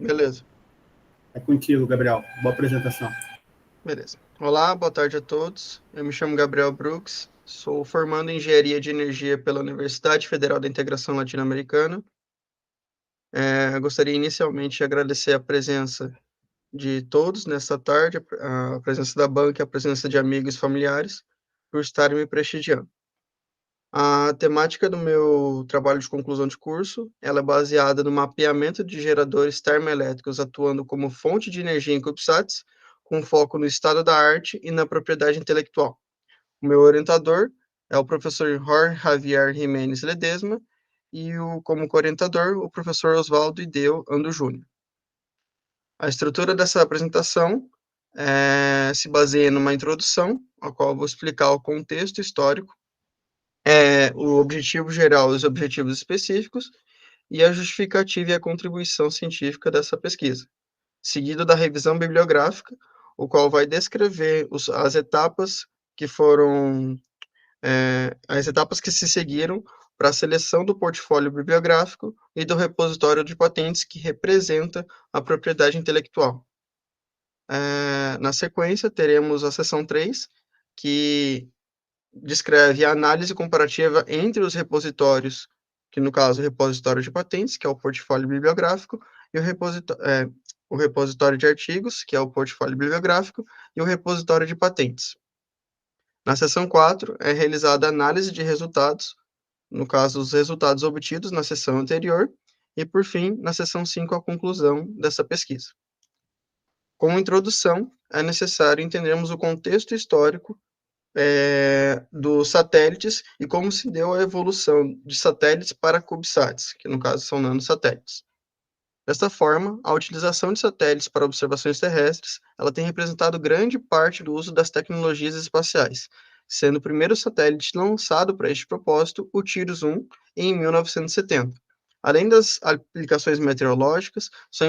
Beleza, É contigo, Gabriel. Boa apresentação. beleza. Olá, boa tarde a todos. Eu me chamo Gabriel Brooks, sou formando em Engenharia de Energia pela Universidade Federal da Integração Latino-Americana. Gostaria inicialmente de agradecer a presença de todos nesta tarde, a presença da banca, a presença de amigos e familiares, por estarem me prestigiando. A temática do meu trabalho de conclusão de curso, ela é baseada no mapeamento de geradores termoelétricos atuando como fonte de energia em CubeSats, com foco no estado da arte e na propriedade intelectual. O meu orientador é o professor Jorge Javier Jimenez Ledesma e como co-orientador, o professor Oswaldo Ideu Ando Júnior. A estrutura dessa apresentação se baseia numa introdução, a qual eu vou explicar o contexto histórico, o objetivo geral e os objetivos específicos, e a justificativa e a contribuição científica dessa pesquisa, seguido da revisão bibliográfica, o qual vai descrever as etapas que foram, as etapas que se seguiram para a seleção do portfólio bibliográfico e do repositório de patentes que representa a propriedade intelectual. Na sequência, teremos a seção 3, que descreve a análise comparativa entre os repositórios, que no caso o repositório de patentes, que é o portfólio bibliográfico, e o repositório de artigos, que é o portfólio bibliográfico, e o repositório de patentes. Na seção 4, é realizada a análise de resultados, no caso, os resultados obtidos na seção anterior, e, por fim, na seção 5, a conclusão dessa pesquisa. Como introdução, é necessário entendermos o contexto histórico dos satélites e como se deu a evolução de satélites para CubeSats, que no caso são nanosatélites. Desta forma, a utilização de satélites para observações terrestres, ela tem representado grande parte do uso das tecnologias espaciais, sendo o primeiro satélite lançado para este propósito o TIROS-1 em 1970. Além das aplicações meteorológicas, seu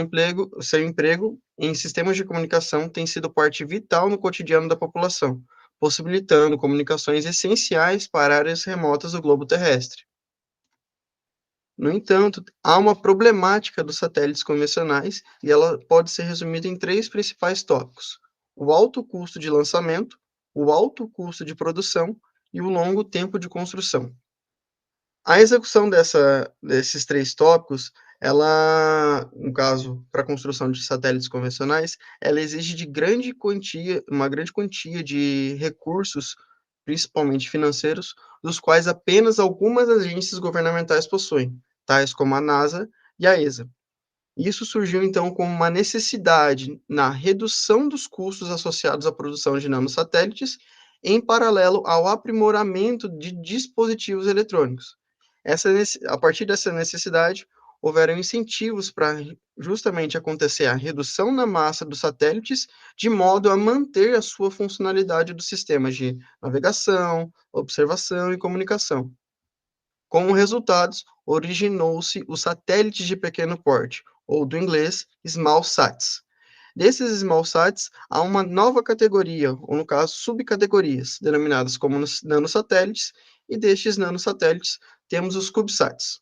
emprego em sistemas de comunicação tem sido parte vital no cotidiano da população, possibilitando comunicações essenciais para áreas remotas do globo terrestre. No entanto, há uma problemática dos satélites convencionais e ela pode ser resumida em três principais tópicos: o alto custo de lançamento, o alto custo de produção e o longo tempo de construção. A execução desses três tópicos, ela, no caso, para a construção de satélites convencionais, ela exige uma grande quantia de recursos, principalmente financeiros, dos quais apenas algumas agências governamentais possuem, tais como a NASA e a ESA. Isso surgiu então como uma necessidade na redução dos custos associados à produção de nanosatélites, em paralelo ao aprimoramento de dispositivos eletrônicos. A partir dessa necessidade, houveram incentivos para justamente acontecer a redução na massa dos satélites, de modo a manter a sua funcionalidade dos sistemas de navegação, observação e comunicação. Como resultados, originou-se os satélites de pequeno porte, ou do inglês Small Sats. Desses Small Sats, há uma nova categoria, ou no caso, subcategorias, denominadas como nanosatélites, e destes nanosatélites temos os CubeSats.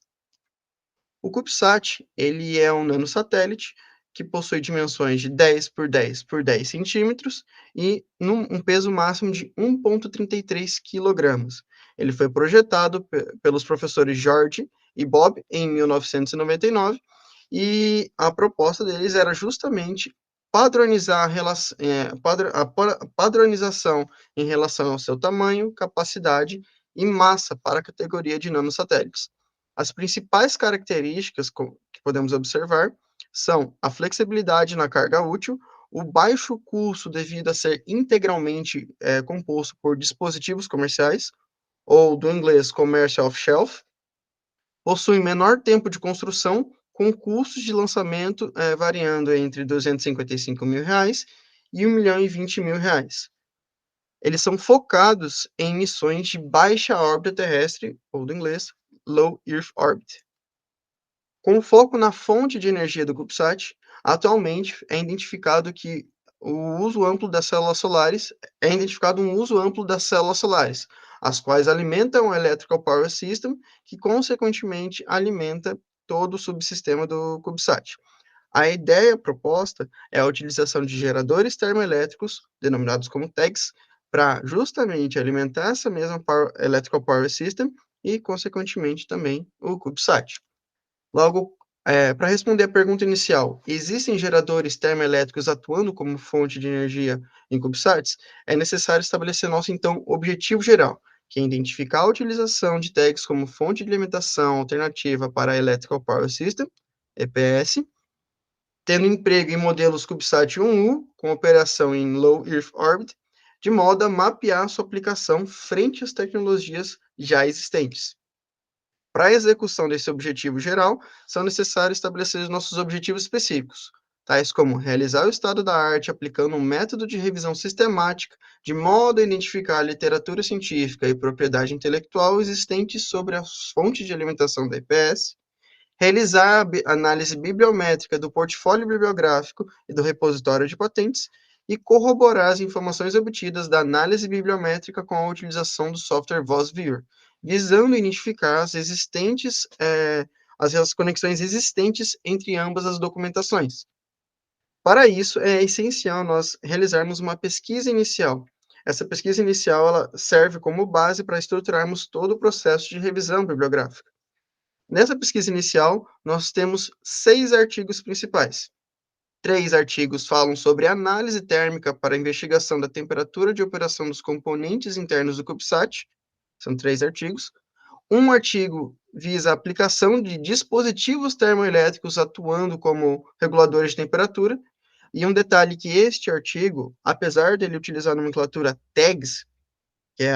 O CubeSat, ele é um nanosatélite que possui dimensões de 10 por 10 por 10 centímetros e um peso máximo de 1,33 quilogramas. Ele foi projetado pelos professores George e Bob em 1999 e a proposta deles era justamente padronizar a padronização em relação ao seu tamanho, capacidade e massa para a categoria de nanosatélites. As principais características que podemos observar são a flexibilidade na carga útil, o baixo custo devido a ser integralmente composto por dispositivos comerciais, ou do inglês commercial off-shelf, possui menor tempo de construção, com custos de lançamento variando entre R$ 255 mil e R$ 1.020 mil. Eles são focados em missões de baixa órbita terrestre, ou do inglês Low Earth Orbit. Com foco na fonte de energia do CubeSat, atualmente é identificado que o uso amplo das células solares é identificado um uso amplo das células solares, as quais alimentam o Electrical Power System, que consequentemente alimenta todo o subsistema do CubeSat. A ideia proposta é a utilização de geradores termoelétricos, denominados como TEGs, para justamente alimentar essa mesma Electrical Power System e, consequentemente, também o CubeSat. Logo, para responder à pergunta inicial, existem geradores termoelétricos atuando como fonte de energia em CubeSats? É necessário estabelecer nosso, então, objetivo geral, que é identificar a utilização de TEGs como fonte de alimentação alternativa para a Electrical Power System, EPS, tendo emprego em modelos CubeSat 1U, com operação em Low Earth Orbit, de modo a mapear sua aplicação frente às tecnologias já existentes. Para a execução desse objetivo geral, são necessários estabelecer os nossos objetivos específicos, tais como realizar o estado da arte aplicando um método de revisão sistemática, de modo a identificar a literatura científica e propriedade intelectual existentes sobre as fontes de alimentação da EPS, realizar a análise bibliométrica do portfólio bibliográfico e do repositório de patentes e corroborar as informações obtidas da análise bibliométrica com a utilização do software VozViewer, visando identificar as conexões existentes entre ambas as documentações. Para isso, é essencial nós realizarmos uma pesquisa inicial. Essa pesquisa inicial ela serve como base para estruturarmos todo o processo de revisão bibliográfica. Nessa pesquisa inicial, nós temos 6 artigos principais. 3 artigos falam sobre análise térmica para investigação da temperatura de operação dos componentes internos do CubeSat, são 3 artigos. Um artigo visa a aplicação de dispositivos termoelétricos atuando como reguladores de temperatura, e um detalhe que este artigo, apesar dele utilizar a nomenclatura TEGs, que é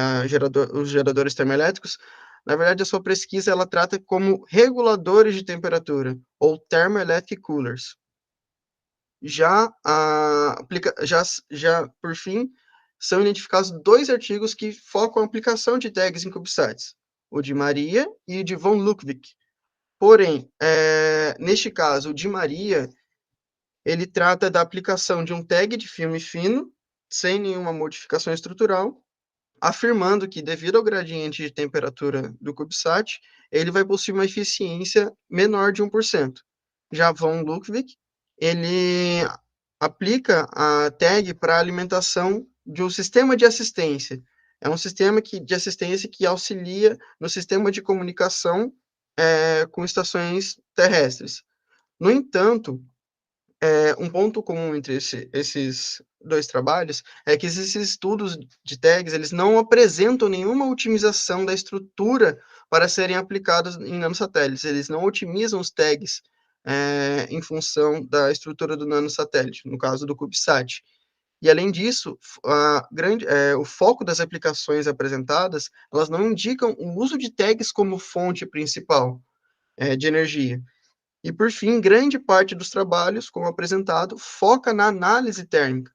os geradores termoelétricos, na verdade, a sua pesquisa ela trata como reguladores de temperatura, ou thermoelectric coolers. Por fim, são identificados 2 artigos que focam a aplicação de tags em CubeSats, o de Maria e o de von Lückwig. Porém, neste caso, o de Maria, ele trata da aplicação de um tag de filme fino, sem nenhuma modificação estrutural, afirmando que, devido ao gradiente de temperatura do CubeSat, ele vai possuir uma eficiência menor de 1%. Já von Lückwig, ele aplica a tag para a alimentação de um sistema de assistência. É um sistema de assistência que auxilia no sistema de comunicação com estações terrestres. No entanto, um ponto comum entre esses 2 trabalhos é que esses estudos de tags, eles não apresentam nenhuma otimização da estrutura para serem aplicados em nanosatélites. Eles não otimizam os tags em função da estrutura do nanosatélite, no caso do CubeSat. E, além disso, o foco das aplicações apresentadas, elas não indicam o uso de tags como fonte principal de energia. E, por fim, grande parte dos trabalhos, como apresentado, foca na análise térmica.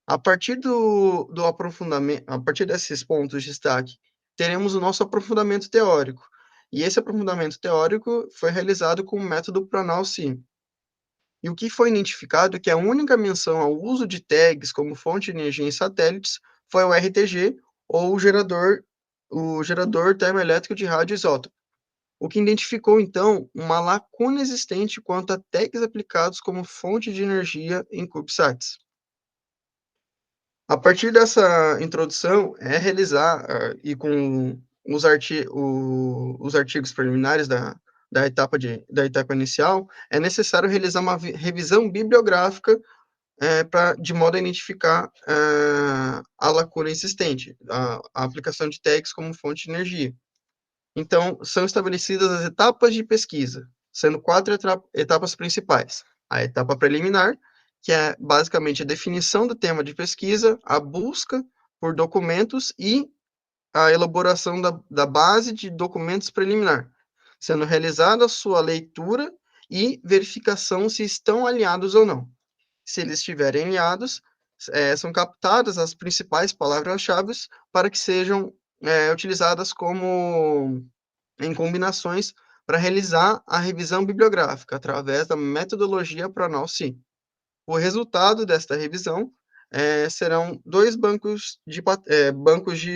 A partir do aprofundamento, a partir desses pontos de destaque, teremos o nosso aprofundamento teórico. E esse aprofundamento teórico foi realizado com o método Pronal-Sim. E o que foi identificado é que a única menção ao uso de tags como fonte de energia em satélites foi o RTG, ou o gerador termoelétrico de radioisótopo, o que identificou, então, uma lacuna existente quanto a tags aplicados como fonte de energia em CubeSats. A partir dessa introdução, é realizar, e com os artigos preliminares da etapa inicial, é necessário realizar uma revisão bibliográfica de modo a identificar a lacuna existente, a aplicação de tags como fonte de energia. Então, são estabelecidas as etapas de pesquisa, sendo 4 etapas principais. A etapa preliminar, que é basicamente a definição do tema de pesquisa, a busca por documentos e a elaboração da base de documentos preliminar, sendo realizada a sua leitura e verificação se estão alinhados ou não. Se eles estiverem alinhados, são captadas as principais palavras-chave para que sejam utilizadas em combinações para realizar a revisão bibliográfica através da metodologia Pronal-Sim. O resultado desta revisão serão 2 bancos de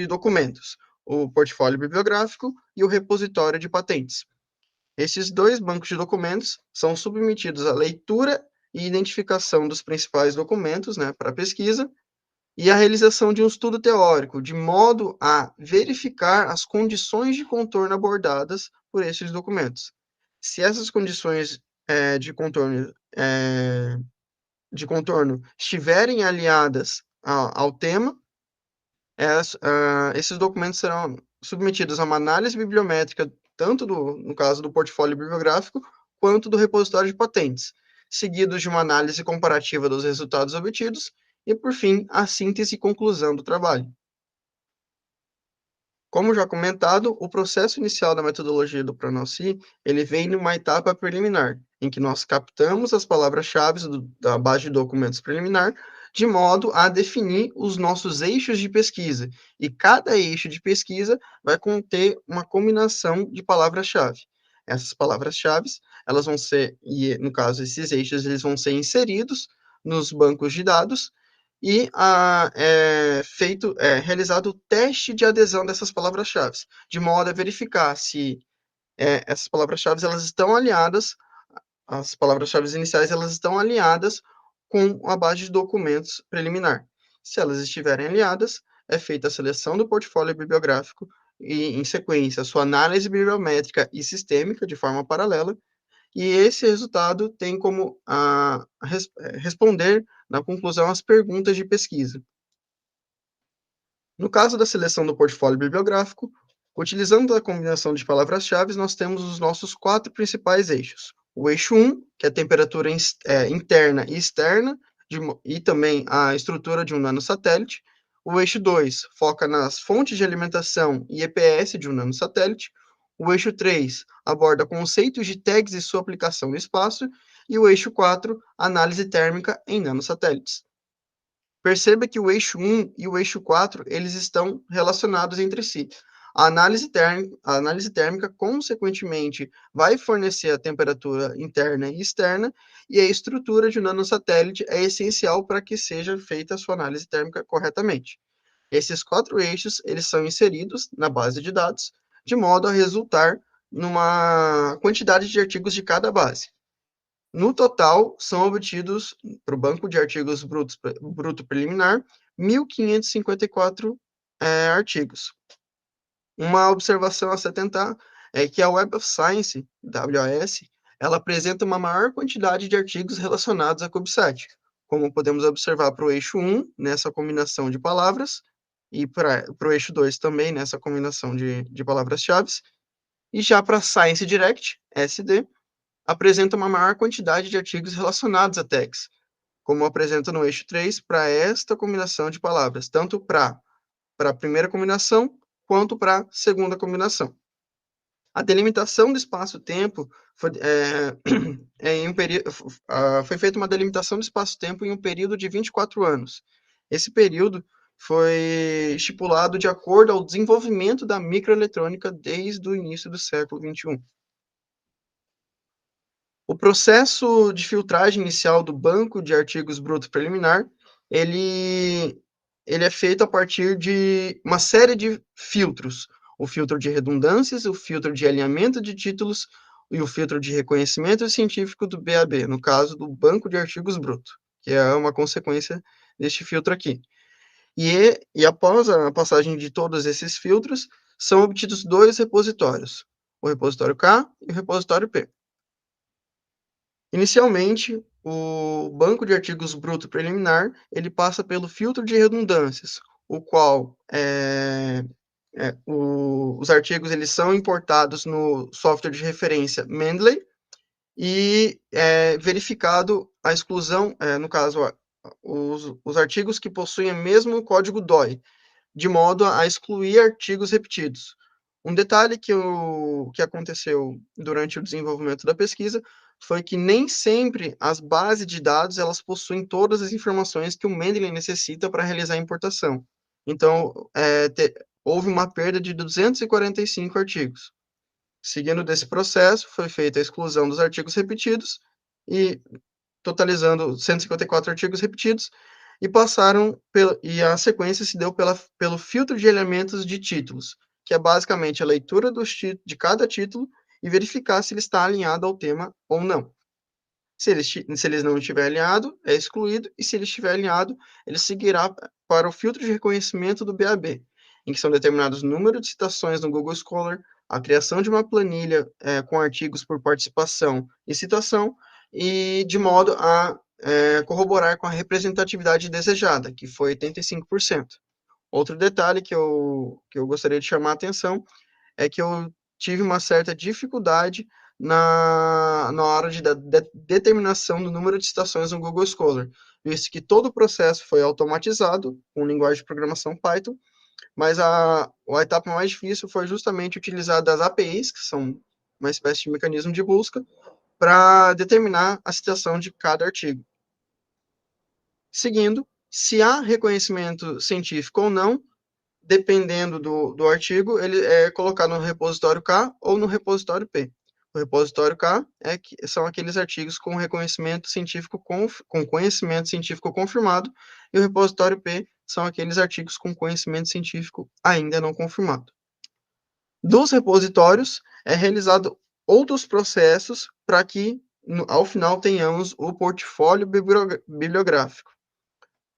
documentos, o portfólio bibliográfico e o repositório de patentes. Esses dois bancos de documentos são submetidos à leitura e identificação dos principais documentos, né, para pesquisa, e a realização de um estudo teórico, de modo a verificar as condições de contorno abordadas por esses documentos. Se essas condições de contorno estiverem aliadas ao tema, esses documentos serão submetidos a uma análise bibliométrica, tanto no caso do portfólio bibliográfico, quanto do repositório de patentes, seguidos de uma análise comparativa dos resultados obtidos e, por fim, a síntese e conclusão do trabalho. Como já comentado, o processo inicial da metodologia do Pronossi, ele vem numa etapa preliminar, em que nós captamos as palavras-chave da base de documentos preliminar, de modo a definir os nossos eixos de pesquisa. E cada eixo de pesquisa vai conter uma combinação de palavras-chave. Essas palavras-chave, elas vão ser, e no caso, esses eixos, eles vão ser inseridos nos bancos de dados, e realizado o teste de adesão dessas palavras-chave, de modo a verificar se essas palavras-chave elas estão alinhadas, as palavras-chave iniciais elas estão alinhadas com a base de documentos preliminar. Se elas estiverem alinhadas, é feita a seleção do portfólio bibliográfico e, em sequência, a sua análise bibliométrica e sistêmica de forma paralela, e esse resultado tem como responder, na conclusão, as perguntas de pesquisa. No caso da seleção do portfólio bibliográfico, utilizando a combinação de palavras-chave, nós temos os nossos 4 principais eixos. O eixo 1, que é a temperatura interna e externa, e também a estrutura de um nanosatélite. O eixo 2 foca nas fontes de alimentação e EPS de um nanosatélite. O eixo 3 aborda conceitos de tags e sua aplicação no espaço. E o eixo 4, análise térmica em nanosatélites. Perceba que o eixo 1 e o eixo 4, eles estão relacionados entre si. A análise térmica, consequentemente, vai fornecer a temperatura interna e externa, e a estrutura de um nanosatélite é essencial para que seja feita a sua análise térmica corretamente. Esses 4 eixos, eles são inseridos na base de dados, de modo a resultar numa quantidade de artigos de cada base. No total, são obtidos, para o banco de artigos bruto preliminar, 1.554 artigos. Uma observação a se atentar é que a Web of Science, WAS, ela apresenta uma maior quantidade de artigos relacionados à CubeSat, como podemos observar para o eixo 1, nessa combinação de palavras, e para o eixo 2 também, nessa combinação de palavras-chave, e já para Science Direct, SD, apresenta uma maior quantidade de artigos relacionados a tags, como apresenta no eixo 3 para esta combinação de palavras, tanto para a primeira combinação quanto para a segunda combinação. A delimitação do espaço-tempo foi, foi feita uma delimitação do espaço-tempo em um período de 24 anos. Esse período foi estipulado de acordo ao desenvolvimento da microeletrônica desde o início do século XXI. O processo de filtragem inicial do banco de artigos bruto preliminar, ele é feito a partir de uma série de filtros. O filtro de redundâncias, o filtro de alinhamento de títulos e o filtro de reconhecimento científico do BAB, no caso do banco de artigos bruto, que é uma consequência deste filtro aqui. E após a passagem de todos esses filtros, são obtidos 2 repositórios, o repositório K e o repositório P. Inicialmente, o banco de artigos bruto preliminar, ele passa pelo filtro de redundâncias, o qual os artigos eles são importados no software de referência Mendeley e é verificado a exclusão, no caso, os artigos que possuem o mesmo código DOI, de modo a excluir artigos repetidos. Um detalhe que aconteceu durante o desenvolvimento da pesquisa foi que nem sempre as bases de dados elas possuem todas as informações que o Mendeley necessita para realizar a importação. Então, houve uma perda de 245 artigos. Seguindo desse processo, foi feita a exclusão dos artigos repetidos, e totalizando 154 artigos repetidos, e a sequência se deu pelo filtro de elementos de títulos, que é basicamente a leitura de cada título e verificar se ele está alinhado ao tema ou não. Se ele não estiver alinhado, é excluído, e se ele estiver alinhado, ele seguirá para o filtro de reconhecimento do BAB, em que são determinados o número de citações no Google Scholar, a criação de uma planilha com artigos por participação e citação, e de modo a corroborar com a representatividade desejada, que foi 85%. Outro detalhe que eu gostaria de chamar a atenção é que eu tive uma certa dificuldade na hora de determinação do número de citações no Google Scholar, visto que todo o processo foi automatizado com linguagem de programação Python, mas a etapa mais difícil foi justamente utilizar das APIs, que são uma espécie de mecanismo de busca, para determinar a citação de cada artigo. Seguindo, se há reconhecimento científico ou não, dependendo do artigo, ele é colocado no repositório K ou no repositório P. O repositório K são aqueles artigos com reconhecimento científico com conhecimento científico confirmado, e o repositório P são aqueles artigos com conhecimento científico ainda não confirmado. Dos repositórios, é realizado outros processos para que, ao final, tenhamos o portfólio bibliográfico.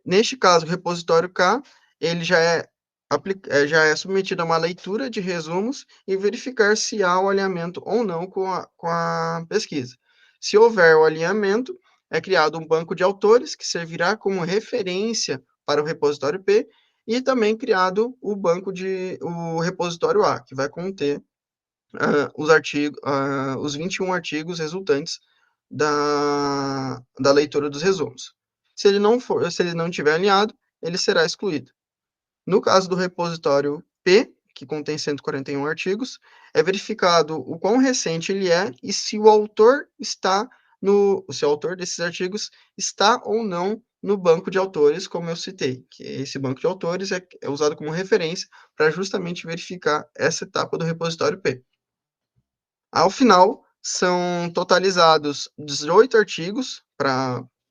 Neste caso, o repositório K, ele já é submetido a uma leitura de resumos e verificar se há o alinhamento ou não com a pesquisa. Se houver o alinhamento, é criado um banco de autores, que servirá como referência para o repositório P, e também criado o repositório A, que vai conter os 21 artigos resultantes da leitura dos resumos. Se ele não estiver alinhado, ele será excluído. No caso do repositório P, que contém 141 artigos, é verificado o quão recente ele é e se o autor desses artigos está ou não no banco de autores, como eu citei, que esse banco de autores é usado como referência para justamente verificar essa etapa do repositório P. Ao final, são totalizados 18 artigos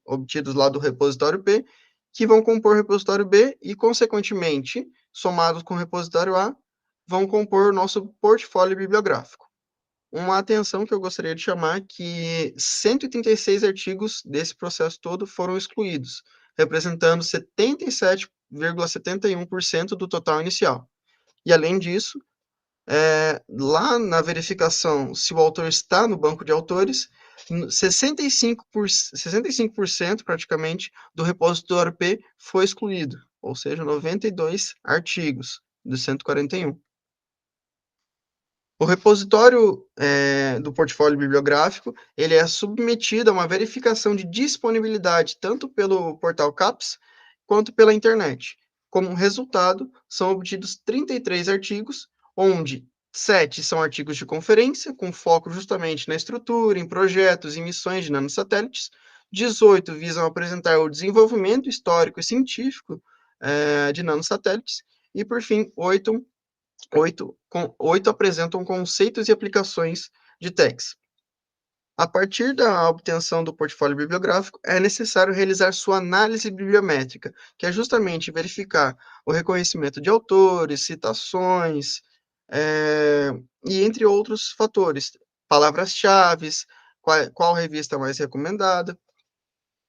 obtidos lá do repositório P, que vão compor o repositório B e, consequentemente, somados com o repositório A, vão compor o nosso portfólio bibliográfico. Uma atenção que eu gostaria de chamar é que 136 artigos desse processo todo foram excluídos, representando 77,71% do total inicial. E, além disso, lá na verificação se o autor está no banco de autores, 65% praticamente do repositório P foi excluído, ou seja, 92 artigos dos 141. O repositório do portfólio bibliográfico, ele é submetido a uma verificação de disponibilidade tanto pelo portal CAPES quanto pela internet. Como resultado, são obtidos 33 artigos, onde 7 são artigos de conferência, com foco justamente na estrutura, em projetos e missões de nanosatélites. 18 visam apresentar o desenvolvimento histórico e científico de nanosatélites. E, por fim, 8 apresentam conceitos e aplicações de tags. A partir da obtenção do portfólio bibliográfico, é necessário realizar sua análise bibliométrica, que é justamente verificar o reconhecimento de autores, citações, e entre outros fatores, palavras-chave, qual revista mais recomendada.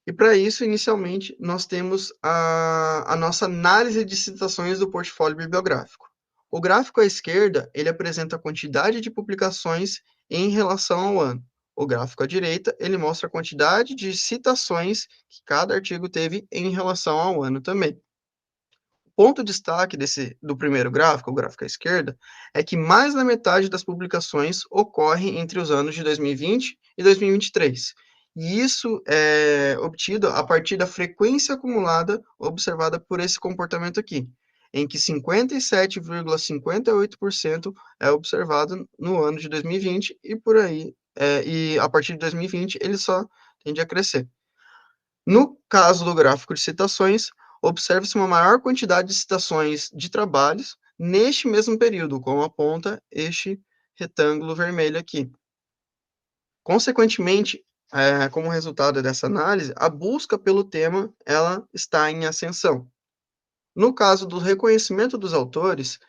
E para isso, inicialmente, nós temos a nossa análise de citações do portfólio bibliográfico. O gráfico à esquerda, ele apresenta a quantidade de publicações em relação ao ano. O gráfico à direita, ele mostra a quantidade de citações que cada artigo teve em relação ao ano também. O ponto de destaque do primeiro gráfico, o gráfico à esquerda, é que mais da metade das publicações ocorre entre os anos de 2020 e 2023. E isso é obtido a partir da frequência acumulada observada por esse comportamento aqui, em que 57,58% é observado no ano de 2020 e por aí, e a partir de 2020 ele só tende a crescer. No caso do gráfico de citações, observa-se uma maior quantidade de citações de trabalhos neste mesmo período, como aponta este retângulo vermelho aqui. Consequentemente, como resultado dessa análise, a busca pelo tema ela está em ascensão. No caso do reconhecimento dos autores,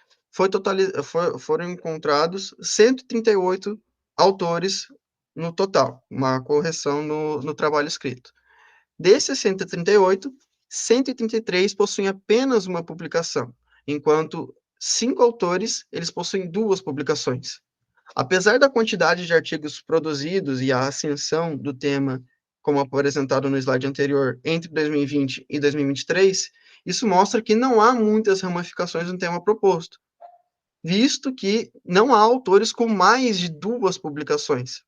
foram encontrados 138 autores no total, uma correção no trabalho escrito. Desses 138, 133 possuem apenas uma publicação, enquanto 5 autores, eles possuem 2 publicações. Apesar da quantidade de artigos produzidos e a ascensão do tema, como apresentado no slide anterior, entre 2020 e 2023, isso mostra que não há muitas ramificações no tema proposto, visto que não há autores com mais de 2 publicações.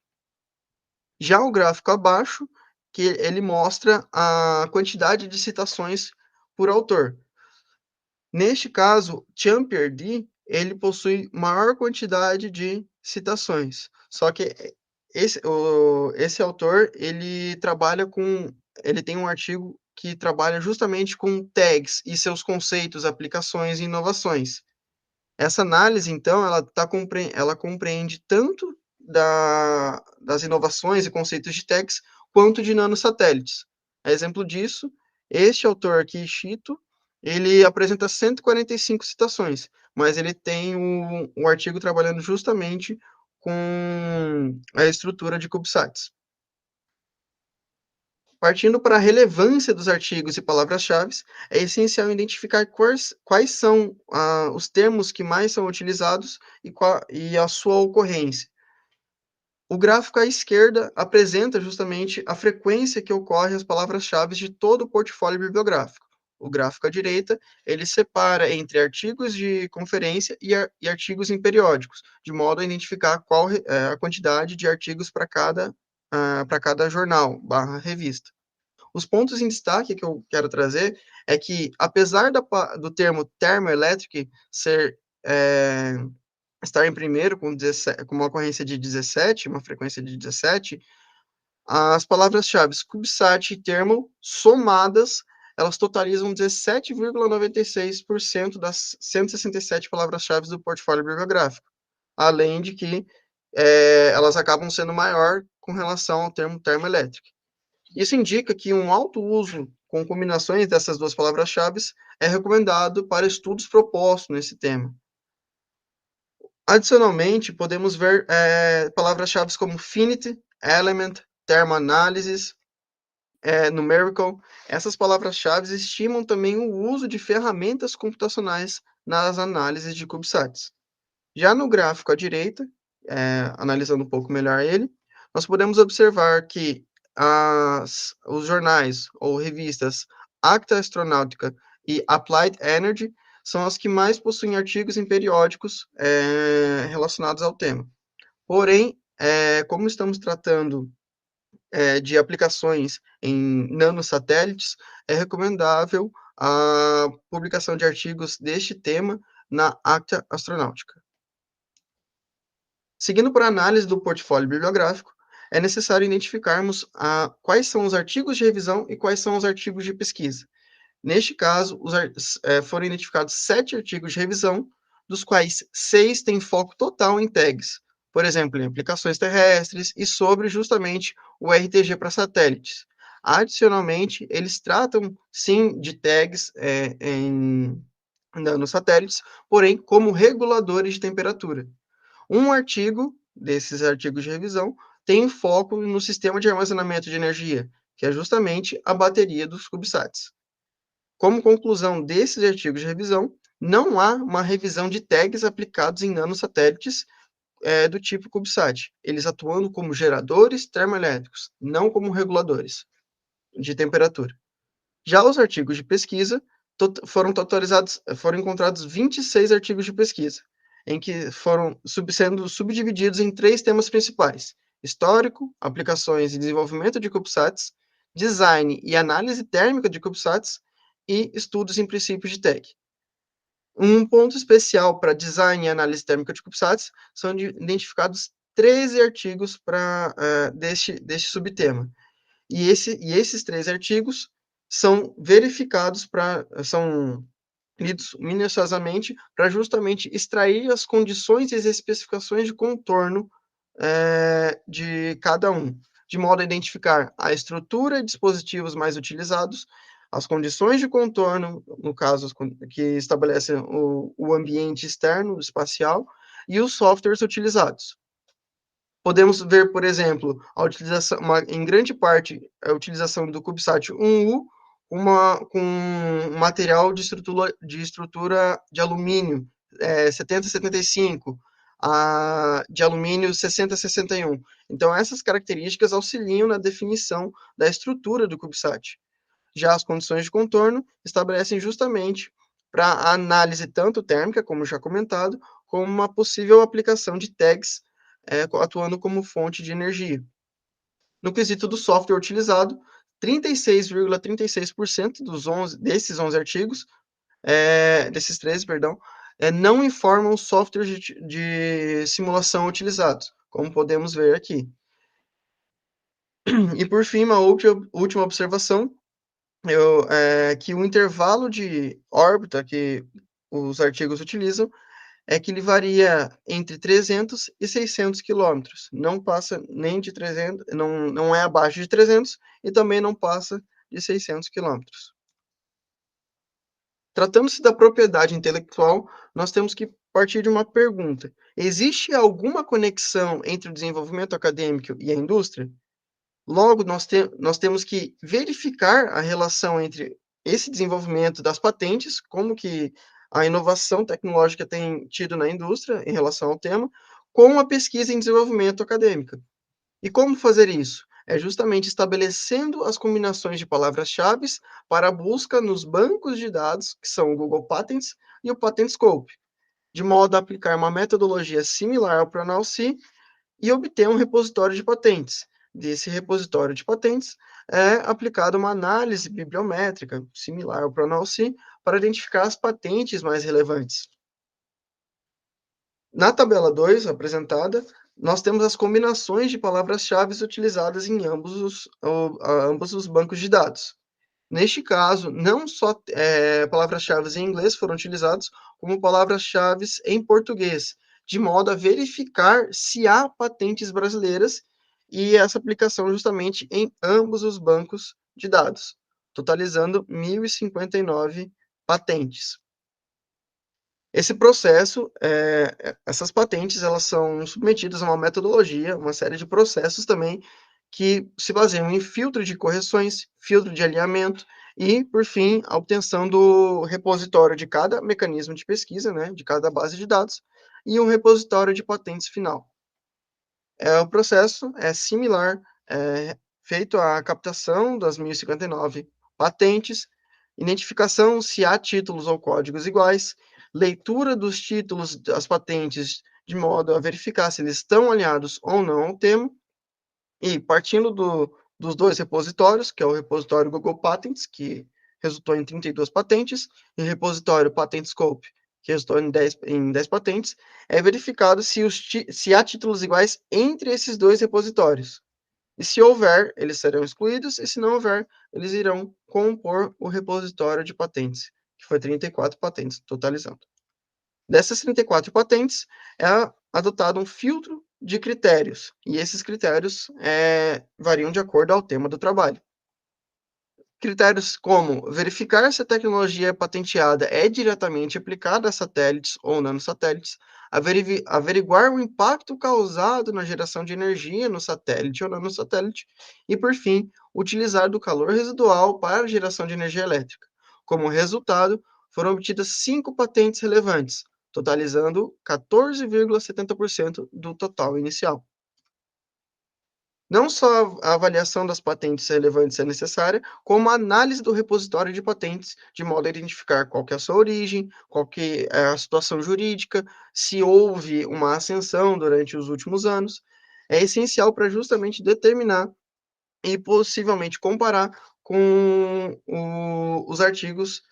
Já o gráfico abaixo, que ele mostra a quantidade de citações por autor. Neste caso, Champier-D, ele possui maior quantidade de citações. Só que esse autor, ele tem um artigo que trabalha justamente com tags e seus conceitos, aplicações e inovações. Essa análise, então, ela compreende tanto das inovações e conceitos de tags, quanto de nanosatélites. A exemplo disso, este autor aqui, Chito, ele apresenta 145 citações, mas ele tem um artigo trabalhando justamente com a estrutura de CubeSats. Partindo para a relevância dos artigos e palavras-chave, é essencial identificar quais são os termos que mais são utilizados e a sua ocorrência. O gráfico à esquerda apresenta justamente a frequência que ocorre as palavras-chave de todo o portfólio bibliográfico. O gráfico à direita, ele separa entre artigos de conferência e artigos em periódicos, de modo a identificar qual é a quantidade de artigos para cada jornal, revista. Os pontos em destaque que eu quero trazer é que, apesar do termo thermoelectric estar em primeiro com uma ocorrência de 17, uma frequência de 17, as palavras-chave CubeSat e Thermal somadas, elas totalizam 17,96% das 167 palavras-chave do portfólio bibliográfico, além de que elas acabam sendo maior com relação ao termo termoelétrico. Isso indica que um alto uso com combinações dessas duas palavras-chave é recomendado para estudos propostos nesse tema. Adicionalmente, podemos ver palavras-chave como finite, element, thermoanalysis, numerical. Essas palavras-chave estimam também o uso de ferramentas computacionais nas análises de CubeSats. Já no gráfico à direita, analisando um pouco melhor ele, nós podemos observar que os jornais ou revistas Acta Astronautica e Applied Energy são as que mais possuem artigos em periódicos relacionados ao tema. Porém, como estamos tratando de aplicações em nanosatélites, é recomendável a publicação de artigos deste tema na Acta Astronautica. Seguindo para a análise do portfólio bibliográfico, é necessário identificarmos quais são os artigos de revisão e quais são os artigos de pesquisa. Neste caso, foram identificados 7 artigos de revisão, dos quais 6 têm foco total em tags, por exemplo, em aplicações terrestres e sobre justamente o RTG para satélites. Adicionalmente, eles tratam, sim, de tags nos satélites, porém, como reguladores de temperatura. Um artigo, desses artigos de revisão, tem foco no sistema de armazenamento de energia, que é justamente a bateria dos CubeSats. Como conclusão desses artigos de revisão, não há uma revisão de tags aplicados em nanosatélites do tipo CubeSat, eles atuando como geradores termoelétricos, não como reguladores de temperatura. Já os artigos de pesquisa foram encontrados 26 artigos de pesquisa, em que foram sendo subdivididos em 3 temas principais: histórico, aplicações e desenvolvimento de CubeSats, design e análise térmica de CubeSats e estudos em princípios de tag. Um ponto especial para design e análise térmica de CubeSats são identificados 13 artigos deste subtema. E esses 3 artigos são são lidos minuciosamente para justamente extrair as condições e as especificações de contorno de cada um, de modo a identificar a estrutura e dispositivos mais utilizados, as condições de contorno, no caso, que estabelecem o ambiente externo, espacial, e os softwares utilizados. Podemos ver, por exemplo, a utilização, em grande parte, a utilização do CubeSat 1U com um material de estrutura de alumínio 7075, de alumínio 6061. Então, essas características auxiliam na definição da estrutura do CubeSat. Já as condições de contorno estabelecem justamente para a análise tanto térmica, como já comentado, como uma possível aplicação de tags atuando como fonte de energia. No quesito do software utilizado, 36,36% desses 11 artigos, desses 13, perdão, não informam os softwares de simulação utilizados, como podemos ver aqui. E por fim, uma última observação, que o intervalo de órbita que os artigos utilizam é que ele varia entre 300 e 600 quilômetros. Não passa nem de 300, não é abaixo de 300 e também não passa de 600 quilômetros. Tratando-se da propriedade intelectual, nós temos que partir de uma pergunta: existe alguma conexão entre o desenvolvimento acadêmico e a indústria? Logo, nós temos que verificar a relação entre esse desenvolvimento das patentes, como que a inovação tecnológica tem tido na indústria em relação ao tema, com a pesquisa em desenvolvimento acadêmica. E como fazer isso? É justamente estabelecendo as combinações de palavras-chave para a busca nos bancos de dados, que são o Google Patents e o PatentScope, de modo a aplicar uma metodologia similar ao Pronalcy e obter um repositório de patentes. Desse repositório de patentes é aplicada uma análise bibliométrica, similar ao Pronalcy, para identificar as patentes mais relevantes. Na tabela 2 apresentada, nós temos as combinações de palavras-chave utilizadas em ambos os bancos de dados. Neste caso, não só palavras-chave em inglês foram utilizadas, como palavras-chave em português, de modo a verificar se há patentes brasileiras e essa aplicação justamente em ambos os bancos de dados, totalizando 1.059 patentes. Esse processo, essas patentes, elas são submetidas a uma metodologia, uma série de processos também, que se baseiam em filtro de correções, filtro de alinhamento e, por fim, a obtenção do repositório de cada mecanismo de pesquisa, né, de cada base de dados, e um repositório de patentes final. O processo é similar, feito à captação das 1.059 patentes, identificação se há títulos ou códigos iguais, leitura dos títulos das patentes de modo a verificar se eles estão alinhados ou não ao tema, e partindo dos dois repositórios, que é o repositório Google Patents, que resultou em 32 patentes, e o repositório PatentScope, que resultou em 10 patentes, é verificado se há títulos iguais entre esses dois repositórios. E se houver, eles serão excluídos, e se não houver, eles irão compor o repositório de patentes, que foi 34 patentes, totalizando. Dessas 34 patentes, é adotado um filtro de critérios, e esses critérios variam de acordo ao tema do trabalho. Critérios como verificar se a tecnologia patenteada é diretamente aplicada a satélites ou nanosatélites, averiguar o impacto causado na geração de energia no satélite ou nanosatélite, e, por fim, utilizar do calor residual para a geração de energia elétrica. Como resultado, foram obtidas 5 patentes relevantes, totalizando 14,70% do total inicial. Não só a avaliação das patentes relevantes é necessária, como a análise do repositório de patentes, de modo a identificar qual que é a sua origem, qual que é a situação jurídica, se houve uma ascensão durante os últimos anos. É essencial para justamente determinar e possivelmente comparar com os artigos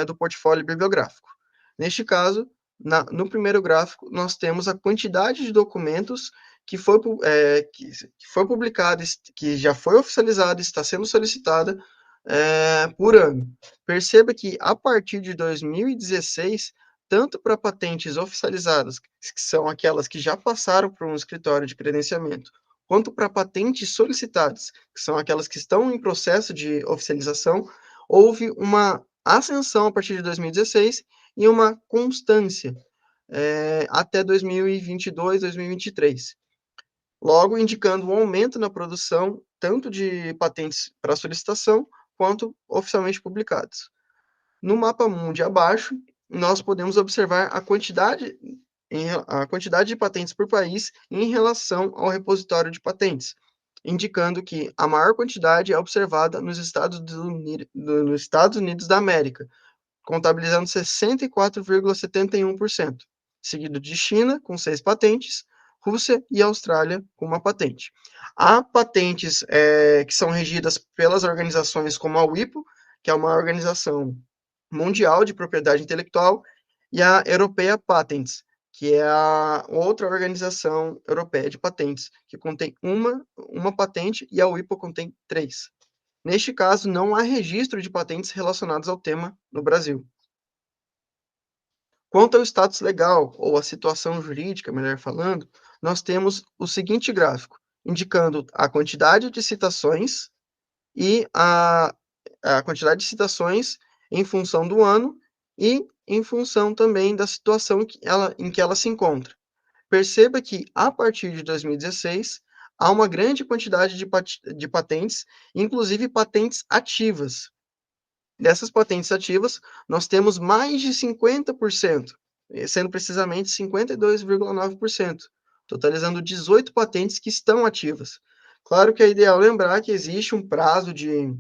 do portfólio bibliográfico. Neste caso, no primeiro gráfico, nós temos a quantidade de documentos que foi publicado, que já foi oficializado, está sendo solicitada por ano. Perceba que a partir de 2016, tanto para patentes oficializadas, que são aquelas que já passaram por um escritório de credenciamento, quanto para patentes solicitadas, que são aquelas que estão em processo de oficialização, houve uma ascensão a partir de 2016 e uma constância até 2022, 2023. logo indicando um aumento na produção tanto de patentes para solicitação quanto oficialmente publicadas. No mapa mundi abaixo, nós podemos observar a quantidade de patentes por país em relação ao repositório de patentes, indicando que a maior quantidade é observada nos Estados Unidos da América, contabilizando 64,71%, seguido de China, com 6 patentes, Rússia e Austrália, com uma patente. Há patentes que são regidas pelas organizações como a WIPO, que é uma organização mundial de propriedade intelectual, e a Europeia Patents, que é a outra organização europeia de patentes, que contém uma patente e a WIPO contém 3. Neste caso, não há registro de patentes relacionadas ao tema no Brasil. Quanto ao status legal, ou a situação jurídica, melhor falando, nós temos o seguinte gráfico, indicando a quantidade de citações e a quantidade de citações em função do ano e em função também da situação em que ela se encontra. Perceba que, a partir de 2016, há uma grande quantidade de patentes, inclusive patentes ativas. Dessas patentes ativas, nós temos mais de 50%, sendo precisamente 52,9%, totalizando 18 patentes que estão ativas. Claro que é ideal lembrar que existe um prazo de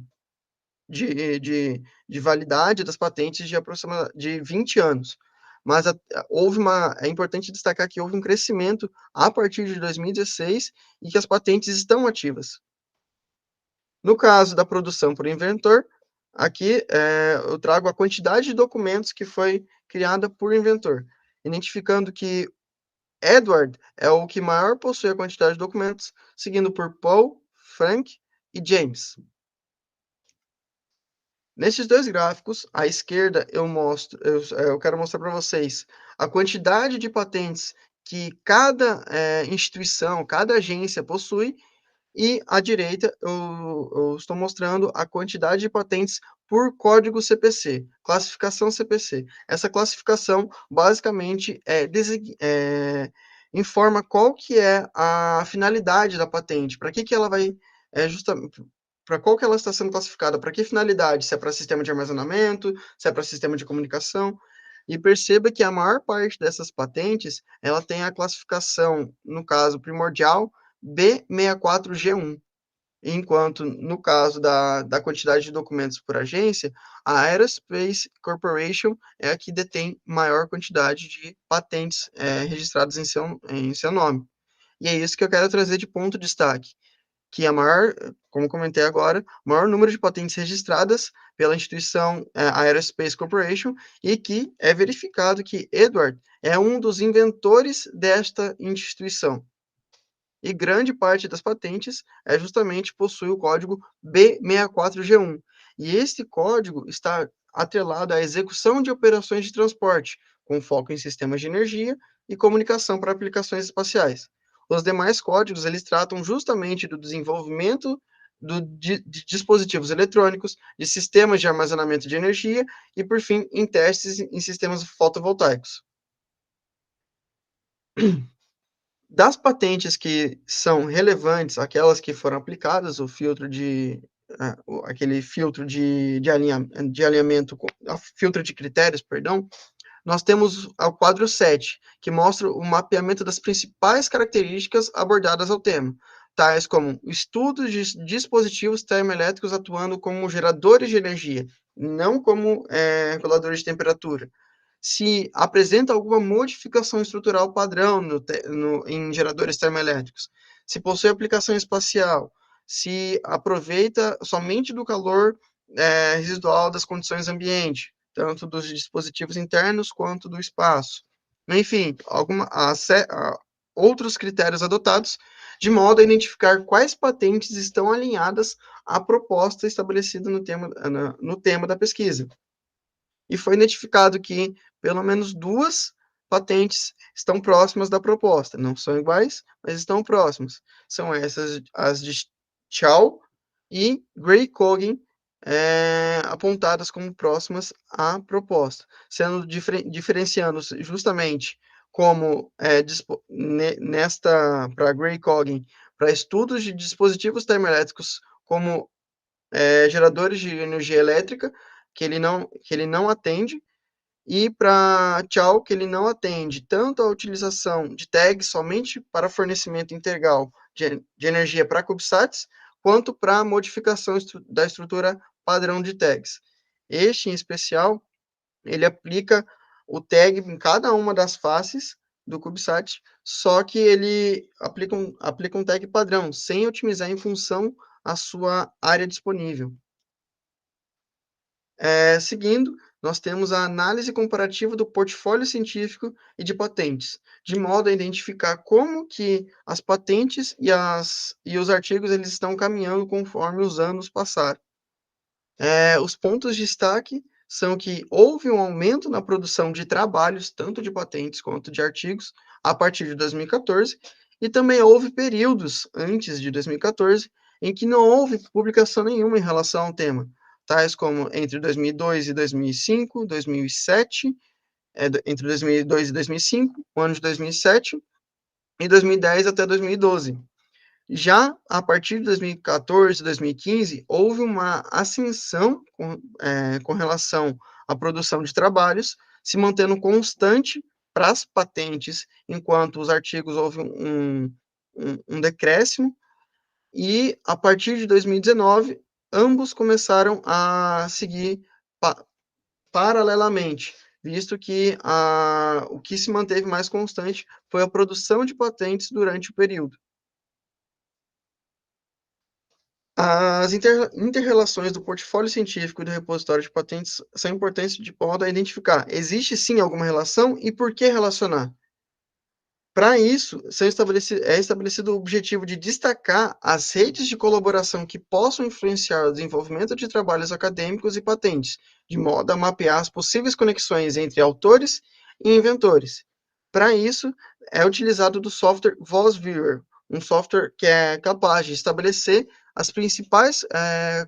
validade das patentes de aproximadamente 20 anos. Mas é importante destacar que houve um crescimento a partir de 2016 e que as patentes estão ativas. No caso da produção por inventor, aqui eu trago a quantidade de documentos que foi criada por inventor, identificando que Edward é o que maior possui a quantidade de documentos, seguindo por Paul, Frank e James. Nesses dois gráficos, à esquerda eu quero mostrar para vocês a quantidade de patentes que cada instituição, cada agência possui, e à direita eu estou mostrando a quantidade de patentes por código CPC, classificação CPC. Essa classificação basicamente informa qual que é a finalidade da patente, para que ela vai justamente para qual que ela está sendo classificada, para que finalidade, se é para sistema de armazenamento, se é para sistema de comunicação. E perceba que a maior parte dessas patentes, ela tem a classificação, no caso primordial, B64G1, enquanto no caso da quantidade de documentos por agência, a Aerospace Corporation é a que detém maior quantidade de patentes registradas em seu nome. E é isso que eu quero trazer de ponto de destaque, que a maior, como comentei agora, o maior número de patentes registradas pela instituição Aerospace Corporation, e que é verificado que Edward é um dos inventores desta instituição. E grande parte das patentes justamente possui o código B64G1. E este código está atrelado à execução de operações de transporte, com foco em sistemas de energia e comunicação para aplicações espaciais. Os demais códigos, eles tratam justamente do desenvolvimento de dispositivos eletrônicos, de sistemas de armazenamento de energia e, por fim, em testes em sistemas fotovoltaicos. Das patentes que são relevantes, aquelas que foram aplicadas, aquele filtro de alinhamento, filtro de critérios, perdão, nós temos o quadro 7, que mostra o mapeamento das principais características abordadas ao tema, tais como o estudo de dispositivos termoelétricos atuando como geradores de energia, não como reguladores de temperatura. Se apresenta alguma modificação estrutural padrão em geradores termoelétricos, se possui aplicação espacial, se aproveita somente do calor residual das condições ambiente, tanto dos dispositivos internos quanto do espaço. Enfim, outros critérios adotados, de modo a identificar quais patentes estão alinhadas à proposta estabelecida no tema da pesquisa. E foi identificado que pelo menos 2 patentes estão próximas da proposta. Não são iguais, mas estão próximas. São essas as de Chow e Gray-Cogan, apontadas como próximas à proposta, sendo diferenciando justamente como para Gray Coggin, para estudos de dispositivos termoelétricos como geradores de energia elétrica, que ele não atende, e para Chow, que ele não atende tanto a utilização de tags somente para fornecimento integral de energia para CubeSats, quanto para modificação da estrutura padrão de tags. Este, em especial, ele aplica o tag em cada uma das faces do CubeSat, só que ele aplica um tag padrão, sem otimizar em função a sua área disponível. Seguindo, nós temos a análise comparativa do portfólio científico e de patentes, de modo a identificar como que as patentes e os artigos eles estão caminhando conforme os anos passaram. Os pontos de destaque são que houve um aumento na produção de trabalhos, tanto de patentes quanto de artigos, a partir de 2014, e também houve períodos antes de 2014 em que não houve publicação nenhuma em relação ao tema, tais como entre 2002 e 2005, 2007, entre 2002 e 2005, o ano de 2007, e 2010 até 2012. Já a partir de 2014, 2015, houve uma ascensão com relação à produção de trabalhos, se mantendo constante para as patentes, enquanto os artigos houve um decréscimo, e a partir de 2019, ambos começaram a seguir paralelamente, visto que o que se manteve mais constante foi a produção de patentes durante o período. As inter-relações do portfólio científico e do repositório de patentes são importantes de modo a identificar, existe sim alguma relação e por que relacionar? Para isso, é estabelecido o objetivo de destacar as redes de colaboração que possam influenciar o desenvolvimento de trabalhos acadêmicos e patentes, de modo a mapear as possíveis conexões entre autores e inventores. Para isso, é utilizado do software VozViewer, um software que é capaz de estabelecer as principais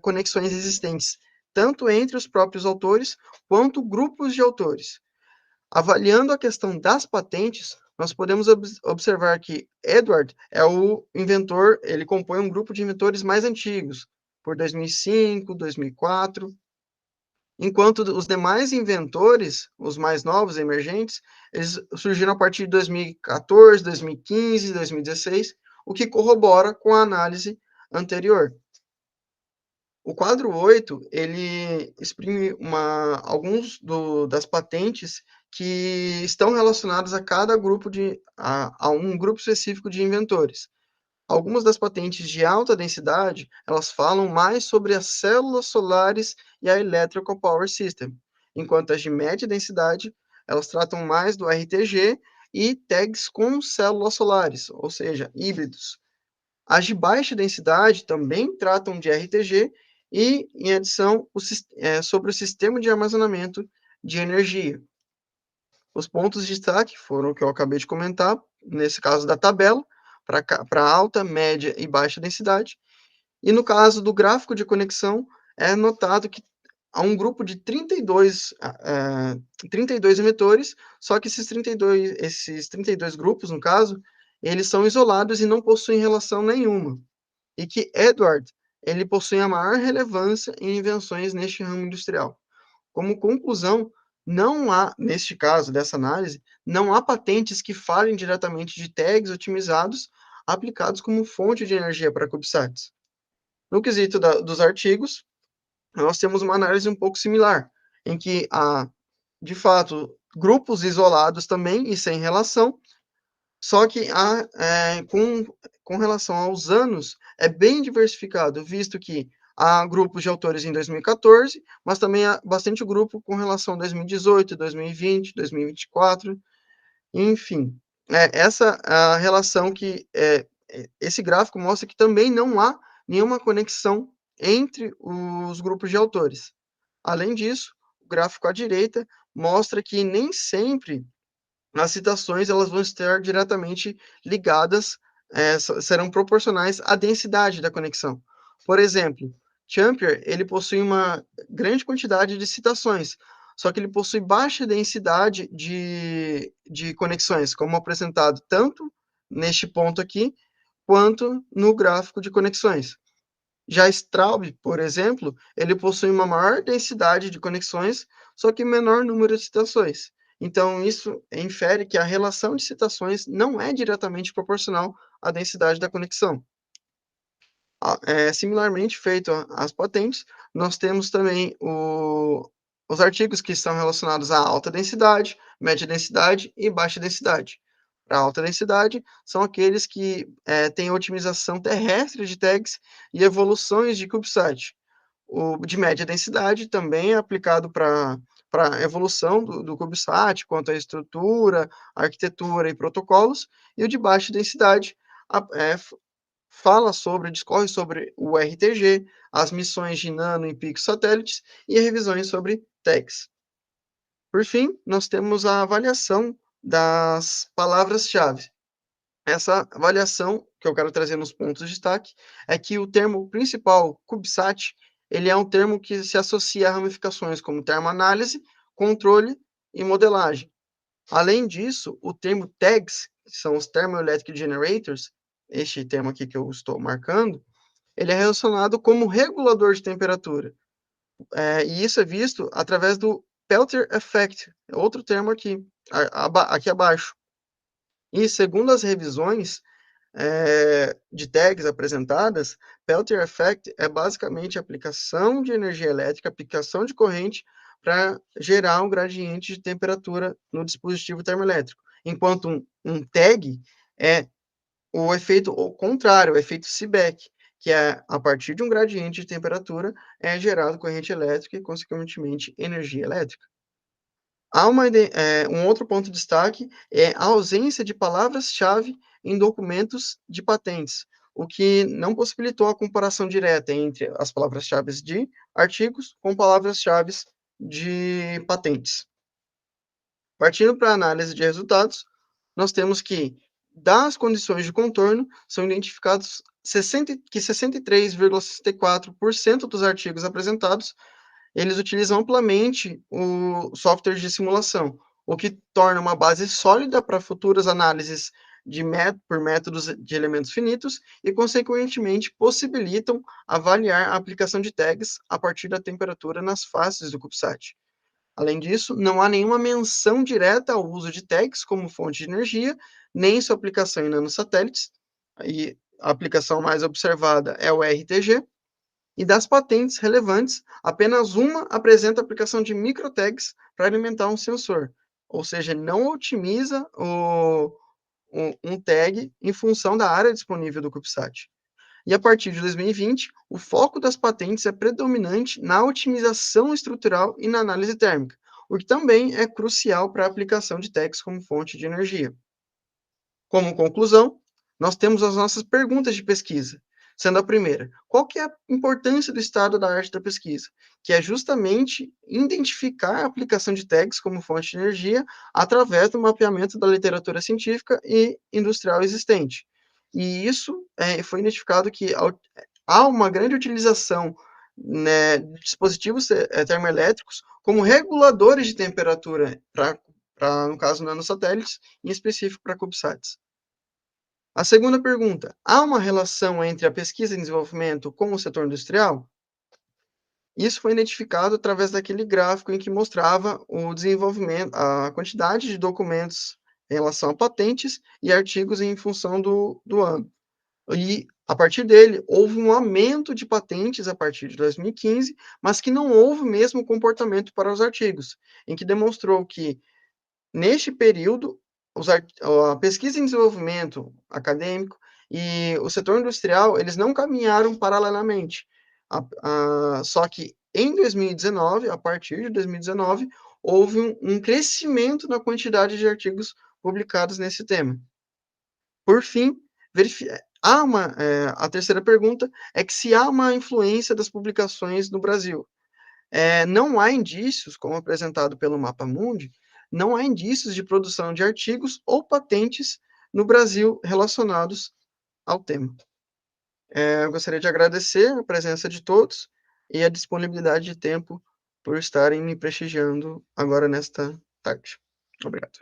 conexões existentes, tanto entre os próprios autores quanto grupos de autores. Avaliando a questão das patentes, nós podemos observar que Edward é o inventor, ele compõe um grupo de inventores mais antigos, por 2005, 2004, enquanto os demais inventores, os mais novos, emergentes, eles surgiram a partir de 2014, 2015, 2016, o que corrobora com a análise anterior. O quadro 8, ele exprime alguns das patentes que estão relacionadas a cada grupo a um grupo específico de inventores. Algumas das patentes de alta densidade, elas falam mais sobre as células solares e a Electrical Power System, enquanto as de média densidade, elas tratam mais do RTG e tags com células solares, ou seja, híbridos. As de baixa densidade também tratam de RTG e, em adição, sobre o sistema de armazenamento de energia. Os pontos de destaque foram o que eu acabei de comentar, nesse caso da tabela, para alta, média e baixa densidade. E no caso do gráfico de conexão, é notado que há um grupo de 32 emitores, só que esses 32 grupos, no caso, eles são isolados e não possuem relação nenhuma. E que Edward, ele possui a maior relevância em invenções neste ramo industrial. Como conclusão, não há, neste caso dessa análise, não há patentes que falem diretamente de tags otimizados aplicados como fonte de energia para CubeSats. No quesito dos artigos, nós temos uma análise um pouco similar, em que há, de fato, grupos isolados também e sem relação, só que com relação aos anos, é bem diversificado, visto que há grupos de autores em 2014, mas também há bastante grupo com relação a 2018, 2020, 2024, enfim. Essa a relação esse gráfico mostra que também não há nenhuma conexão entre os grupos de autores. Além disso, o gráfico à direita mostra que nem sempre as citações elas vão estar diretamente ligadas, serão proporcionais à densidade da conexão. Por exemplo, Champier ele possui uma grande quantidade de citações, só que ele possui baixa densidade de conexões, como apresentado tanto neste ponto aqui, quanto no gráfico de conexões. Já Straub, por exemplo, ele possui uma maior densidade de conexões, só que menor número de citações. Então, isso infere que a relação de citações não é diretamente proporcional à densidade da conexão. Similarmente feito às patentes, nós temos também os artigos que estão relacionados à alta densidade, média densidade e baixa densidade. Para alta densidade, são aqueles que têm otimização terrestre de tags e evoluções de CubeSat. O de média densidade também é aplicado para a evolução do CubeSat, quanto à estrutura, arquitetura e protocolos, e o de baixa densidade discorre sobre o RTG, as missões de nano e pico satélites e revisões sobre tags. Por fim, nós temos a avaliação das palavras-chave. Essa avaliação, que eu quero trazer nos pontos de destaque, é que o termo principal, CubeSat, ele é um termo que se associa a ramificações como termoanálise, controle e modelagem. Além disso, o termo tags, que são os Thermoelectric Generators, este termo aqui que eu estou marcando, ele é relacionado como regulador de temperatura. E isso é visto através do Peltier Effect, outro termo aqui, aqui abaixo. E segundo as revisões de tags apresentadas, Peltier Effect é basicamente a aplicação de energia elétrica, aplicação de corrente para gerar um gradiente de temperatura no dispositivo termoelétrico. Enquanto um tag é o efeito contrário, o efeito Seebeck, que é a partir de um gradiente de temperatura é gerado corrente elétrica e, consequentemente, energia elétrica. Um outro ponto de destaque é a ausência de palavras-chave em documentos de patentes, o que não possibilitou a comparação direta entre as palavras-chave de artigos com palavras-chave de patentes. Partindo para a análise de resultados, nós temos que, das condições de contorno, são identificados que 63,64% dos artigos apresentados eles utilizam amplamente o software de simulação, o que torna uma base sólida para futuras análises por métodos de elementos finitos e, consequentemente, possibilitam avaliar a aplicação de tags a partir da temperatura nas faces do CubeSat. Além disso, não há nenhuma menção direta ao uso de tags como fonte de energia, nem sua aplicação em nanosatélites, e a aplicação mais observada é o RTG, e das patentes relevantes, apenas uma apresenta a aplicação de microtags para alimentar um sensor, ou seja, não otimiza um tag em função da área disponível do CubeSat. E a partir de 2020, o foco das patentes é predominante na otimização estrutural e na análise térmica, o que também é crucial para a aplicação de tags como fonte de energia. Como conclusão, nós temos as nossas perguntas de pesquisa, sendo a primeira, qual que é a importância do estado da arte da pesquisa? Que é justamente identificar a aplicação de tags como fonte de energia através do mapeamento da literatura científica e industrial existente. E isso foi identificado que há uma grande utilização, né, de dispositivos termoelétricos como reguladores de temperatura para, no caso, nanosatélites, em específico para CubeSats. A segunda pergunta, há uma relação entre a pesquisa e desenvolvimento com o setor industrial? Isso foi identificado através daquele gráfico em que mostrava o desenvolvimento, a quantidade de documentos em relação a patentes e artigos em função do ano. E, a partir dele, houve um aumento de patentes a partir de 2015, mas que não houve o mesmo comportamento para os artigos, em que demonstrou que, neste período, a pesquisa em desenvolvimento acadêmico e o setor industrial, eles não caminharam paralelamente. Só que em 2019, a partir de 2019, houve um crescimento na quantidade de artigos publicados nesse tema. Por fim, a terceira pergunta é que se há uma influência das publicações no Brasil. Não há indícios, como apresentado pelo Mapa Mundi, não há indícios de produção de artigos ou patentes no Brasil relacionados ao tema. Eu gostaria de agradecer a presença de todos e a disponibilidade de tempo por estarem me prestigiando agora nesta tarde. Obrigado.